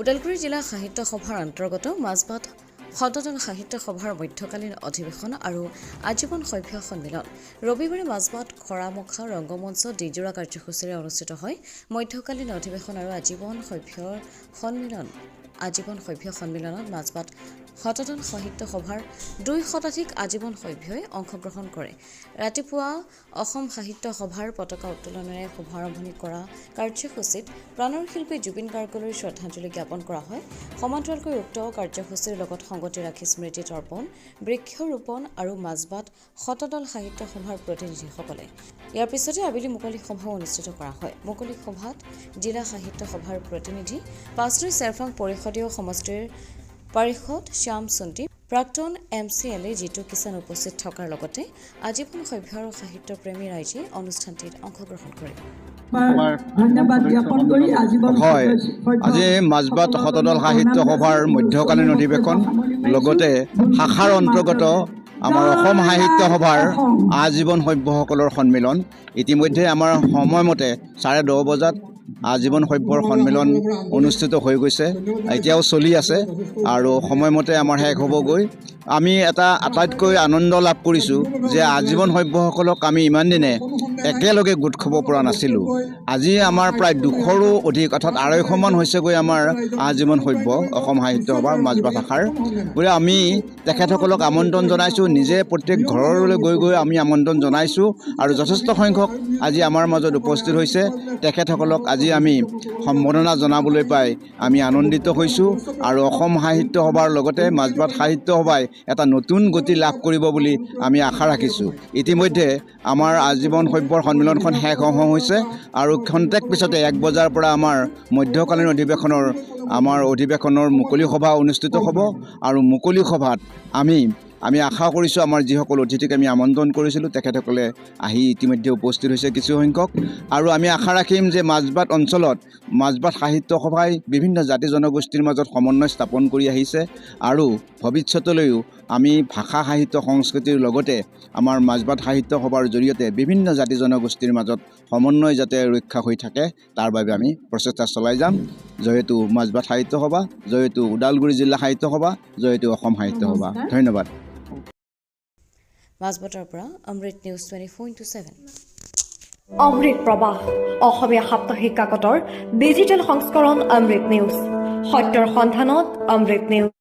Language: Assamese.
ওদালগুৰি জিলা সাহিত্য সভাৰ অন্তৰ্গত মাজবাট সদন সাহিত্য সভাৰ মধ্যকালীন অধিৱেশন আৰু আজীৱন সভ্য সন্মিলন ৰবিবাৰে মাজবাট খৰামুখা ৰংগমঞ্চ ডিজোৰা কাৰ্যসূচীৰে অনুষ্ঠিত হয়। মধ্যকালীন অধিৱেশন আৰু আজীৱন সভ্য সন্মিলনত মাজবাট সদন সাহিত্য সভাৰ 2 শতাধিক আজীৱন সভ্যই অংশগ্ৰহণ কৰে। ৰাতিপুৱা অসম সাহিত্য সভাৰ পতাকা উত্তোলনেৰে শুভাৰম্ভণি কৰা কাৰ্যসূচীত প্ৰাণৰ শিল্পী জুবিন গাৰ্গলৈ শ্ৰদ্ধাঞ্জলি জ্ঞাপন কৰা হয়। সমান্তৰালকৈ উক্ত কাৰ্যসূচীৰ লগত সংগতি ৰাখি স্মৃতি তৰ্পণ, বৃক্ষৰোপণ আৰু মাজবাট শতদল সাহিত্য সভাৰ প্ৰতিনিধিসকলে ইয়াৰ পিছতে আবেলি মুকলি সভাও অনুষ্ঠিত কৰা হয়। মুকলি সভাত জিলা সাহিত্য সভাৰ প্ৰতিনিধি পাঁচনৈ চেৰফাং পৰিষদীয় সমষ্টিৰ পাৰিষদ শ্যাম চুন্তি, প্ৰাক্তন MCLA জিতু কিষাণ উপস্থিত থকাৰ লগতে আজীৱন সভ্য আৰু সাহিত্যপ্ৰেমী ৰাইজে অনুষ্ঠানটিত অংশগ্ৰহণ কৰে। হয়, আজি মাজবাট শতদল সাহিত্য সভাৰ মধ্যকালীন অধিৱেশন লগতে শাখাৰ অন্তৰ্গত আমাৰ অসম সাহিত্য সভাৰ আজীৱন সভ্যসকলৰ সন্মিলন ইতিমধ্যে আমাৰ সময়মতে 10:30 বজাত আজীৱন সভ্যৰ সন্মিলন অনুষ্ঠিত হৈ গৈছে, এতিয়াও চলি আছে আৰু সময়মতে আমাৰ শেষ হ'বগৈ। আমি এটা আটাইতকৈ আনন্দ লাভ কৰিছোঁ যে আজীৱন সভ্যসকলক আমি ইমান দিনে একেলগে গোট খাব পৰা নাছিলোঁ। আজি আমাৰ প্ৰায় 200ৰো অধিক অৰ্থাৎ 250মান হৈছেগৈ আমাৰ আজীৱন সভ্য অসম সাহিত্য সভাৰ মাজবাট শাখাৰ। গতিকে আমি তেখেতসকলক আমন্ত্ৰণ জনাইছোঁ, নিজে প্ৰত্যেক ঘৰলৈ গৈ আমি আমন্ত্ৰণ জনাইছোঁ আৰু যথেষ্ট সংখ্যক আজি আমাৰ মাজত উপস্থিত হৈছে। তেখেতসকলক আজি আমি সম্বৰ্ধনা জনাবলৈ পাই আমি আনন্দিত হৈছোঁ আৰু অসম সাহিত্য সভাৰ লগতে মাজবাট সাহিত্য সভাই এটা নতুন গতি লাভ কৰিব বুলি আমি আশা ৰাখিছোঁ। ইতিমধ্যে আমাৰ আজীৱন সভ্যৰ সন্মিলনখন শেষ হৈছে আৰু ক্ষন্তেক পিছতে 1 বজাৰ পৰা আমাৰ মধ্যকালীন অধিৱেশনৰ মুকলি সভা অনুষ্ঠিত হ'ব আৰু মুকলি সভাত আমি আশা কৰিছোঁ আমাৰ যিসকল অতিথিক আমি আমন্ত্ৰণ কৰিছিলোঁ তেখেতসকলে আহি ইতিমধ্যে উপস্থিত হৈছে কিছু সংখ্যক, আৰু আমি আশা ৰাখিম যে মাজবাট অঞ্চলত মাজবাট সাহিত্য সভাই বিভিন্ন জাতি জনগোষ্ঠীৰ মাজত সমন্বয় স্থাপন কৰি আহিছে আৰু ভৱিষ্যতলৈও আমি ভাষা সাহিত্য সংস্কৃতিৰ লগতে আমাৰ মাজবাট সাহিত্য সভাৰ জৰিয়তে বিভিন্ন জাতি জনগোষ্ঠীৰ মাজত সমন্বয় যাতে ৰক্ষা হৈ থাকে তাৰ বাবে আমি প্ৰচেষ্টা চলাই যাম। জয়তু মাজবাট সাহিত্য সভা, জয়তু ওদালগুৰি জিলা সাহিত্য সভা, জয়তু অসম সাহিত্য সভা। ধন্যবাদ। মাজবাটৰ পৰা অমৃত নিউজ 24/7। অমৃত প্ৰবাহ অসমীয়া সাপ্তাহিক কাকতৰ ডিজিটেল সংস্কৰণ অমৃত নিউজ, সত্যৰ সন্ধানত অমৃত নিউজ।